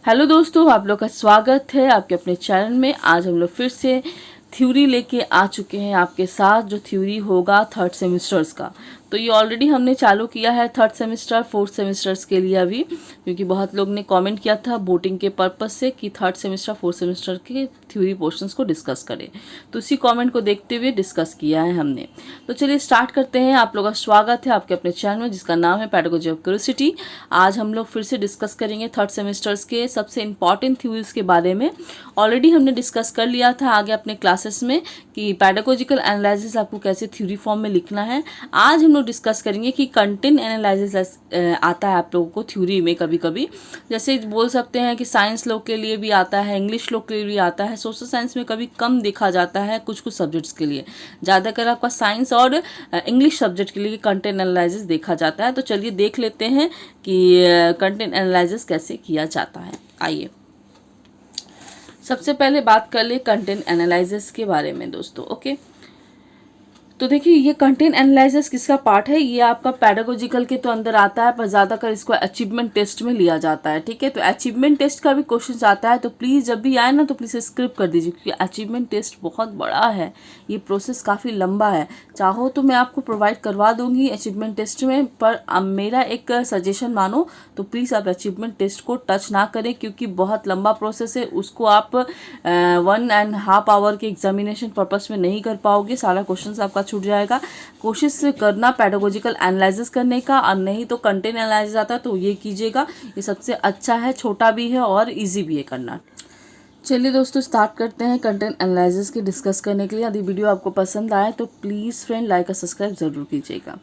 Hello दोस्तों, आप लोग का स्वागत है आपके अपने चैनल में। आज हम लोग फिर से थ्योरी लेके आ चुके हैं आपके साथ, जो थ्योरी होगा थर्ड सेमिस्टर्स का। तो ये ऑलरेडी हमने चालू किया है थर्ड सेमिस्टर फोर्थ सेमिस्टर्स के लिए अभी, क्योंकि बहुत लोग ने कमेंट किया था वोटिंग के पर्पस से कि थर्ड सेमिस्टर फोर्थ सेमिस्टर के थ्योरी पोर्शंस को डिस्कस करें। तो उसी कमेंट को देखते हुए डिस्कस किया है हमने। तो चलिए स्टार्ट करते हैं। आप लोगों का स्वागत है आपके अपने चैनल में, जिसका नाम है पेडागोजी ऑफ क्यूरियोसिटी। आज हम लोग फिर से डिस्कस करेंगे थर्ड सेमिस्टर्स के सबसे इंपॉर्टेंट थ्योरीज के बारे में। ऑलरेडी हमने डिस्कस कर लिया था आगे अपने क्लासेस में कि पेडागोजिकल एनालिसिस आपको कैसे थ्योरी फॉर्म में लिखना है। आज हम लोग डिस्कस करेंगे कि कंटेंट एनालिसिस आता है आप लोगों को थ्योरी में कभी कभी। जैसे बोल सकते हैं कि साइंस लोग के लिए भी आता है, इंग्लिश लोग के लिए भी आता है, सोशल साइंस में कभी कम देखा जाता है कुछ कुछ सब्जेक्ट्स के लिए। ज़्यादातर आपका साइंस और इंग्लिश सब्जेक्ट के लिए कंटेंट एनालिसिस देखा जाता है। तो चलिए देख लेते हैं कि कंटेंट एनालिसिस कैसे किया जाता है। आइए सबसे पहले बात कर ले कंटेंट एनालिसिस के बारे में दोस्तों। ओके, तो देखिए ये कंटेंट एनालिसिस किसका पार्ट है, ये आपका पेडागोजिकल के तो अंदर आता है, पर ज़्यादातर इसको अचीवमेंट टेस्ट में लिया जाता है। ठीक है, तो अचीवमेंट टेस्ट का भी क्वेश्चन आता है, तो प्लीज़ जब भी आए ना तो प्लीज़ स्क्रिप्ट कर दीजिए, क्योंकि अचीवमेंट टेस्ट बहुत बड़ा है, ये प्रोसेस काफ़ी लंबा है। चाहो तो मैं आपको प्रोवाइड करवा दूंगी अचीवमेंट टेस्ट में, पर मेरा एक सजेशन मानो तो प्लीज़ आप अचीवमेंट टेस्ट को टच ना करें, क्योंकि बहुत लंबा प्रोसेस है। उसको आप 1.5 आवर के एग्जामिनेशन पर्पस में नहीं कर पाओगे, सारा क्वेश्चन आपका छूट जाएगा। कोशिश करना पेडागोजिकल एनालिसिस करने का, और नहीं तो कंटेंट एनालिसिस आता है तो ये कीजिएगा, ये सबसे अच्छा है, छोटा भी है और इजी भी है करना। चलिए दोस्तों स्टार्ट करते हैं कंटेंट एनालिसिस की डिस्कस करने के लिए। यदि वीडियो आपको पसंद आए तो प्लीज़ फ्रेंड लाइक और सब्सक्राइब ज़रूर कीजिएगा।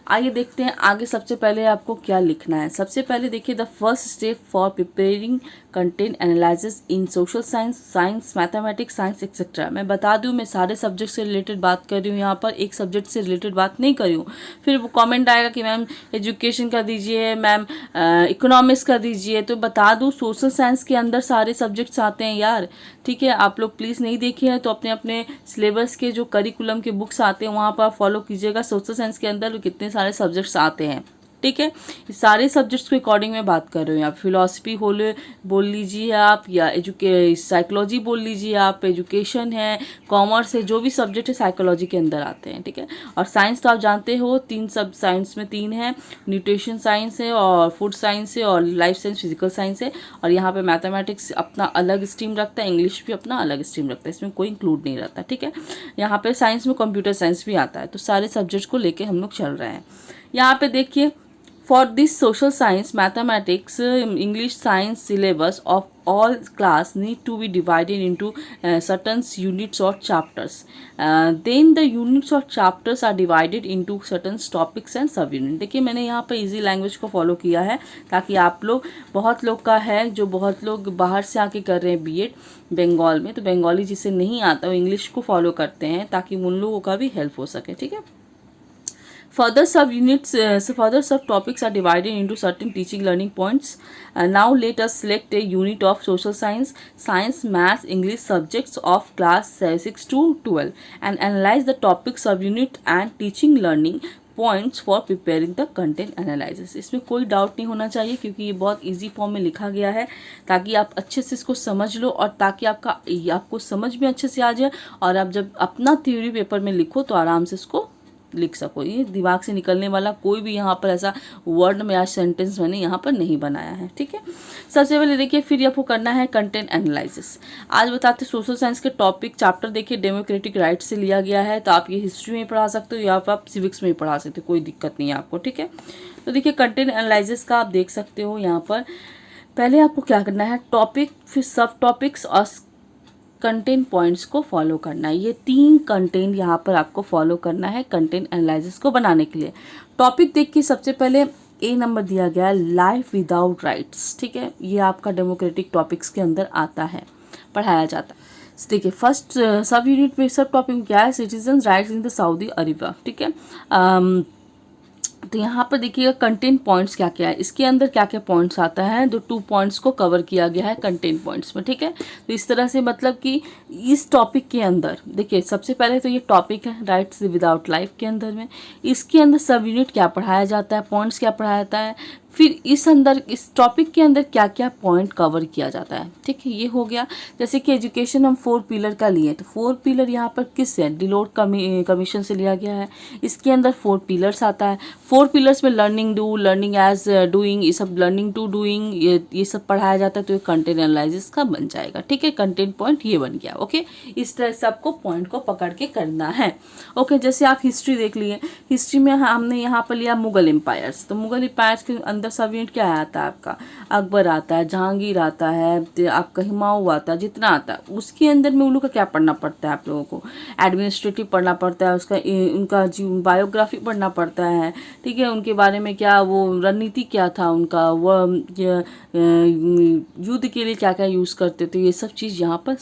आइए देखते हैं आगे। सबसे पहले आपको क्या लिखना है। सबसे पहले देखिए, the first step for preparing content analysis in social science, science, mathematics, science etcetera. मैं बता दूं, मैं सारे सब्जेक्ट से रिलेटेड बात कर रही हूँ, यहाँ पर एक सब्जेक्ट से रिलेटेड बात नहीं कर रही हूँ। फिर वो कमेंट आएगा कि मैम एजुकेशन का दीजिए, मैम इकोनॉमिक्स का दीजिए। तो बता दूँ सोशल साइंस के अंदर सारे सब्जेक्ट्स आते हैं यार। ठीक है, आप लोग प्लीज़ नहीं देखिए हैं तो अपने अपने सिलेबस के जो करिकुलम के बुक्स आते हैं वहाँ पर आप फॉलो कीजिएगा। सोशल साइंस के अंदर कितने सारे सब्जेक्ट्स आते हैं। ठीक है, इस सारे सब्जेक्ट्स के अकॉर्डिंग मैं बात कर रही हूँ। आप फिलॉसफी बोल लीजिए आप, या साइकोलॉजी बोल लीजिए आप, एजुकेशन है, कॉमर्स है, जो भी सब्जेक्ट है साइकोलॉजी के अंदर आते हैं। ठीक है, और साइंस तो आप जानते हो तीन सब साइंस में तीन है, न्यूट्रिशन साइंस है और फूड साइंस है और लाइफ साइंस फिजिकल साइंस है। और यहाँ पे मैथमेटिक्स अपना अलग स्ट्रीम रखता है, इंग्लिश भी अपना अलग स्ट्रीम रखता है, इसमें कोई इंक्लूड नहीं रहता। ठीक है, यहाँ पे साइंस में कंप्यूटर साइंस भी आता है। तो सारे सब्जेक्ट्स को लेके हम लोग चल रहे हैं। यहाँ पे देखिए, for this social science, mathematics, English, science syllabus of all class need to be divided into certain units or chapters. Then the units or chapters are divided into certain topics and sub unit. देखिए मैंने यहाँ पर easy language को follow किया है, ताकि आप लोग, बहुत लोग का है जो बहुत लोग बाहर से आके कर रहे हैं बीएड बंगाल में, तो बंगाली जिसे नहीं आता वो इंग्लिश को फॉलो करते हैं, ताकि उन लोगों का भी हेल्प हो सके। ठीक है, further subunits, further subtopics are divided into certain teaching learning points. Now let us select a unit of social science, science, math, English subjects of class 6 to 12 and analyze the topic subunit and teaching learning points for preparing the content analysis. इसमें कोई doubt नहीं होना चाहिए, क्योंकि ये बहुत easy form में लिखा गया है, ताकि आप अच्छे से इसको समझ लो और ताकि आपको समझ में अच्छे से आ जाए, और आप जब अपना थ्योरी पेपर में लिखो तो आराम से इसको लिख सको। ये दिमाग से निकलने वाला कोई भी यहाँ पर ऐसा वर्ड में या सेंटेंस मैंने यहाँ पर नहीं बनाया है। ठीक है, सबसे पहले देखिए, फिर आपको करना है कंटेंट एनालिसिस। आज बताते सोशल साइंस के टॉपिक चैप्टर देखिए डेमोक्रेटिक राइट से लिया गया है, तो आप ये हिस्ट्री में पढ़ा सकते हो या आप सिविक्स में पढ़ा सकते हो, कोई दिक्कत नहीं है आपको। ठीक है, तो देखिए कंटेंट एनालिसिस का आप देख सकते हो यहाँ पर। पहले आपको क्या करना है, टॉपिक, फिर सब टॉपिक्स और कंटेंट पॉइंट्स को फॉलो करना है। ये 3 कंटेंट यहाँ पर आपको फॉलो करना है कंटेंट एनालिसिस को बनाने के लिए। टॉपिक देखिए, सबसे पहले ए नंबर दिया गया है, लाइफ विदाउट राइट्स। ठीक है, ये आपका डेमोक्रेटिक टॉपिक्स के अंदर आता है, पढ़ाया जाता है। देखिए फर्स्ट सब यूनिट में सब टॉपिक में क्या है, citizen rights in the Saudi Arabia. ठीक है, तो यहाँ पर देखिएगा कंटेंट पॉइंट्स क्या क्या है, इसके अंदर क्या क्या पॉइंट्स आता है, 2 पॉइंट्स को कवर किया गया है कंटेंट पॉइंट्स में। ठीक है, तो इस तरह से मतलब कि इस टॉपिक के अंदर देखिए, सबसे पहले तो ये टॉपिक है राइट्स विदाउट लाइफ के अंदर में, इसके अंदर सब यूनिट क्या पढ़ाया जाता है, पॉइंट्स क्या पढ़ाया जाता है, फिर इस टॉपिक के अंदर क्या क्या पॉइंट कवर किया जाता है। ठीक है, ये हो गया। जैसे कि एजुकेशन हम 4 पिलर का लिए, तो 4 पिलर यहाँ पर किस है, डिलोट कमीशन से लिया गया है। इसके अंदर 4 पिलर्स आता है। 4 पिलर्स में learning do, learning as doing, ये सब लर्निंग टू डूइंग, ये सब पढ़ाया जाता है। तो ये कंटेंट एनालिसिस का बन जाएगा। ठीक है, कंटेंट पॉइंट ये बन गया। ओके, इस तरह से आपको पॉइंट को पकड़ के करना है। ओके, जैसे आप हिस्ट्री देख लिए, हिस्ट्री में हमने यहाँ पर लिया मुगल एम्पायर्स। तो मुगल एम्पायर्स के अंदर सब यूनिट क्या आता है आपका, अकबर आता है, जहांगीर आता है, तो आपका हुमायूं आता है, जितना आता है उसके अंदर में उन लोग का क्या पढ़ना पड़ता है आप लोगों को, एडमिनिस्ट्रेटिव पढ़ना पड़ता है, उसका उनका बायोग्राफी पढ़ना पड़ता है। ठीक है, उनके बारे में क्या वो रणनीति क्या था उनका, वो युद्ध के लिए क्या क्या यूज़ करते थे, ये सब चीज़ यहाँ पर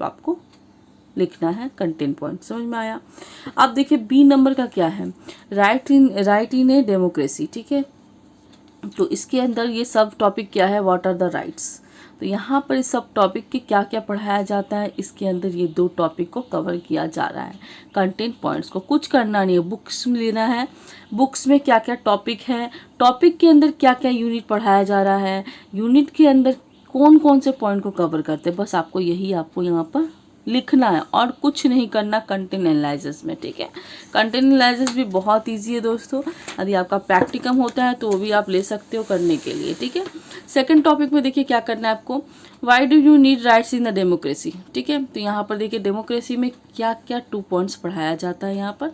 आपको लिखना है। कंटेंट पॉइंट समझ में आया। अब देखिए बी नंबर का क्या है, राइट इन ए डेमोक्रेसी। ठीक है, तो इसके अंदर ये सब टॉपिक क्या है, व्हाट आर द राइट्स। तो यहाँ पर इस सब टॉपिक के क्या क्या पढ़ाया जाता है, इसके अंदर ये 2 टॉपिक को कवर किया जा रहा है। कंटेंट पॉइंट्स को कुछ करना नहीं है, बुक्स में लेना है, बुक्स में क्या क्या टॉपिक है, टॉपिक के अंदर क्या क्या यूनिट पढ़ाया जा रहा है, यूनिट के अंदर कौन कौन से पॉइंट को कवर करते हैं, बस आपको यही आपको यहाँ पर लिखना है और कुछ नहीं करना कंटेंट एनालिसिस में। ठीक है, कंटेंट एनालिसिस भी बहुत इजी है दोस्तों। यदि आपका प्रैक्टिकम होता है तो वो भी आप ले सकते हो करने के लिए। ठीक है, सेकंड टॉपिक में देखिए क्या करना है आपको, why do you need rights in the democracy. ठीक है, तो यहाँ पर देखिए डेमोक्रेसी में क्या क्या 2 पॉइंट्स पढ़ाया जाता है यहाँ पर,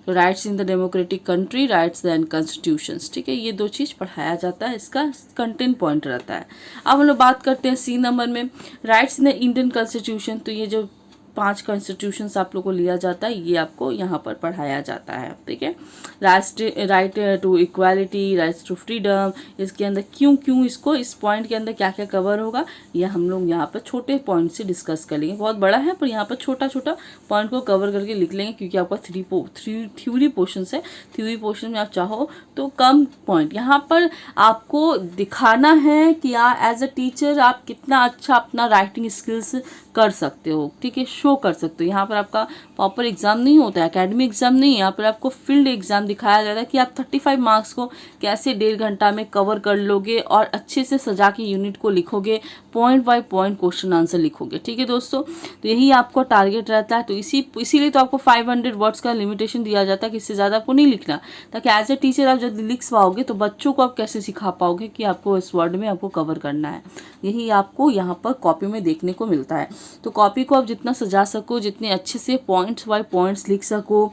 तो rights in the democratic country, rights and constitutions. ठीक है, ये 2 चीज़ पढ़ाया जाता है, इसका कंटेंट पॉइंट रहता है। अब हम लोग बात करते हैं सी नंबर में, rights in the Indian constitution. तो ये जो 5 कॉन्स्टिट्यूशंस आप लोग को लिया जाता है, ये आपको यहाँ पर पढ़ाया जाता है। ठीक है, right to equality, rights to freedom, इसके अंदर क्यों इसको, इस पॉइंट के अंदर क्या क्या कवर होगा, ये हम लोग यहाँ पर छोटे पॉइंट से डिस्कस कर लेंगे। बहुत बड़ा है पर यहाँ पर छोटा छोटा पॉइंट को कवर करके लिख लेंगे, क्योंकि आपका थ्योरी पोर्शन है। थ्योरी पोर्शन में आप चाहो तो कम पॉइंट, यहाँ पर आपको दिखाना है कि एज अ टीचर आप कितना अच्छा अपना राइटिंग स्किल्स कर सकते हो। ठीक है, शो कर सकते हो। यहाँ पर आपका प्रॉपर एग्जाम नहीं होता है, एकेडमिक एग्जाम नहीं है, यहाँ पर आपको फील्ड एग्जाम दिखाया जाता है कि आप 35 मार्क्स को कैसे 1.5 घंटा में कवर कर लोगे और अच्छे से सजा के यूनिट को लिखोगे, point by point question answer लिखोगे। ठीक है दोस्तों, तो यही आपको टारगेट रहता है। तो इसीलिए तो आपको 500 वर्ड्स का लिमिटेशन दिया जाता है कि इससे ज़्यादा आपको नहीं लिखना, ताकि एज ए टीचर आप जब लिख पाओगे तो बच्चों को आप कैसे सिखा पाओगे कि आपको इस वर्ड में आपको कवर करना है। यही आपको यहाँ पर कॉपी में देखने को मिलता है। तो कॉपी को आप जितना सजा सको, जितने अच्छे से पॉइंट्स बाय पॉइंट्स लिख सको,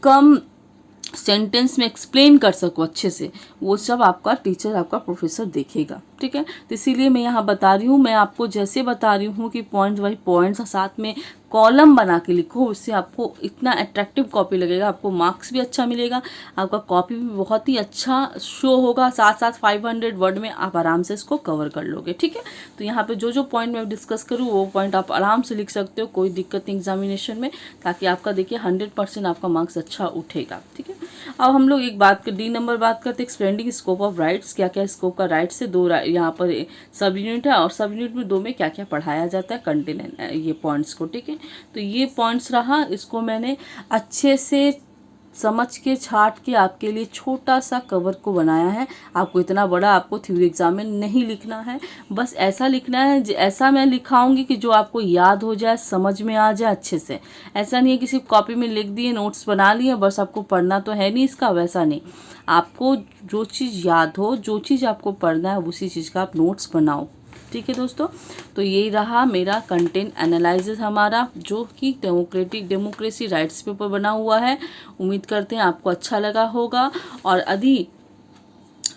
कम सेंटेंस में एक्सप्लेन कर सको अच्छे से, वो सब आपका टीचर, आपका प्रोफेसर देखेगा। ठीक है, तो इसीलिए मैं यहाँ बता रही हूँ, मैं आपको जैसे बता रही हूँ कि पॉइंट्स बाई पॉइंट्स साथ में कॉलम बना के लिखो, उससे आपको इतना अट्रैक्टिव कॉपी लगेगा, आपको मार्क्स भी अच्छा मिलेगा, आपका कॉपी भी बहुत ही अच्छा शो होगा, साथ साथ 500 वर्ड में आप आराम से इसको कवर कर लोगे। ठीक है, तो यहाँ पे जो जो पॉइंट मैं डिस्कस करूँ वो पॉइंट आप आराम से लिख सकते हो, कोई दिक्कत नहीं एग्जामिनेशन में, ताकि आपका देखिए 100% आपका मार्क्स अच्छा उठेगा। ठीक है, अब हम लोग एक बात कर डी नंबर बात करते हैं, एक्सपेंडिंग स्कोप ऑफ राइट्स। क्या क्या स्कोप का राइट्स है, 2 यहाँ पर सब यूनिट है और सब यूनिट में 2 में क्या क्या पढ़ाया जाता है, कंटेंट ये पॉइंट्स को। ठीक है, तो ये पॉइंट्स रहा, इसको मैंने अच्छे से समझ के छाट के आपके लिए छोटा सा कवर को बनाया है। आपको इतना बड़ा आपको थ्योरी एग्जाम में नहीं लिखना है, बस ऐसा लिखना है, ऐसा मैं लिखाऊंगी कि जो आपको याद हो जाए, समझ में आ जाए अच्छे से। ऐसा नहीं है कि सिर्फ कॉपी में लिख दिए, नोट्स बना लिए, बस आपको पढ़ना तो है नहीं इसका, वैसा नहीं। आपको जो चीज़ याद हो, जो चीज़ आपको पढ़ना है, उसी चीज़ का आप नोट्स बनाओ। ठीक है दोस्तों, तो यही रहा मेरा कंटेंट एनालिसिस हमारा, जो कि डेमोक्रेसी राइट्स पे ऊपर बना हुआ है। उम्मीद करते हैं आपको अच्छा लगा होगा, और यदि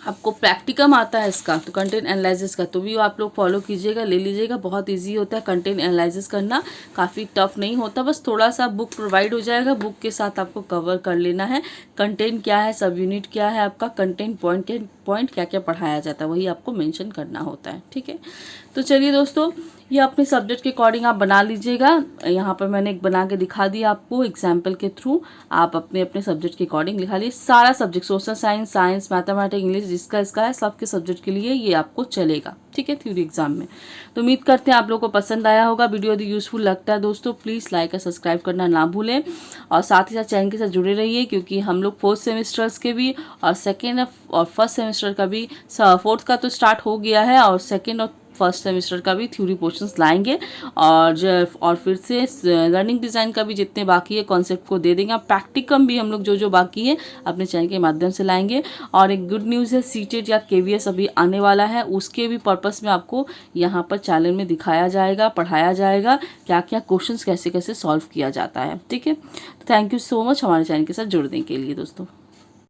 आपको प्रैक्टिकम आता है इसका, तो कंटेंट एनालिसिस का, तो भी आप लोग फॉलो कीजिएगा, ले लीजिएगा। बहुत इजी होता है कंटेंट एनालिसिस करना, काफ़ी टफ नहीं होता, बस थोड़ा सा बुक प्रोवाइड हो जाएगा, बुक के साथ आपको कवर कर लेना है। कंटेंट क्या है, सब यूनिट क्या है आपका, कंटेंट पॉइंट क्या क्या पढ़ाया जाता है, वही आपको मेंशन करना होता है। ठीक है, तो चलिए दोस्तों, ये अपने सब्जेक्ट के अकॉर्डिंग आप बना लीजिएगा। यहाँ पर मैंने एक बना के दिखा दिया आपको एग्जाम्पल के थ्रू, आप अपने अपने सब्जेक्ट के अकॉर्डिंग लिखा लीजिए। सारा subject, social science, mathematics, English, जिसका इसका है, सबके सब्जेक्ट के लिए ये आपको चलेगा। ठीक है, थ्योरी एग्जाम में। तो उम्मीद करते हैं आप लोगों को पसंद आया होगा। वीडियो यदि यूजफुल लगता है दोस्तों, प्लीज़ लाइक और सब्सक्राइब करना ना भूलें, और साथ ही साथ चैनल के साथ जुड़े रहिए, क्योंकि हम लोग 4th सेमेस्टर्स के भी और सेकेंड और फर्स्ट सेमेस्टर का भी, 4th का तो स्टार्ट हो गया है, और सेकेंड और फर्स्ट सेमेस्टर का भी थ्योरी पोर्शंस लाएंगे, और फिर से लर्निंग डिज़ाइन का भी जितने बाकी है कॉन्सेप्ट को दे देंगे। प्रैक्टिकम भी हम लोग जो बाकी है अपने चैनल के माध्यम से लाएंगे। और एक गुड न्यूज़ है, सीटेट या KVS अभी आने वाला है, उसके भी पर्पस में आपको यहाँ पर चैनल में दिखाया जाएगा, पढ़ाया जाएगा क्या क्या क्वेश्चंस कैसे कैसे सॉल्व किया जाता है। ठीक है, थैंक यू सो मच हमारे चैनल के साथ जुड़ने के लिए दोस्तों।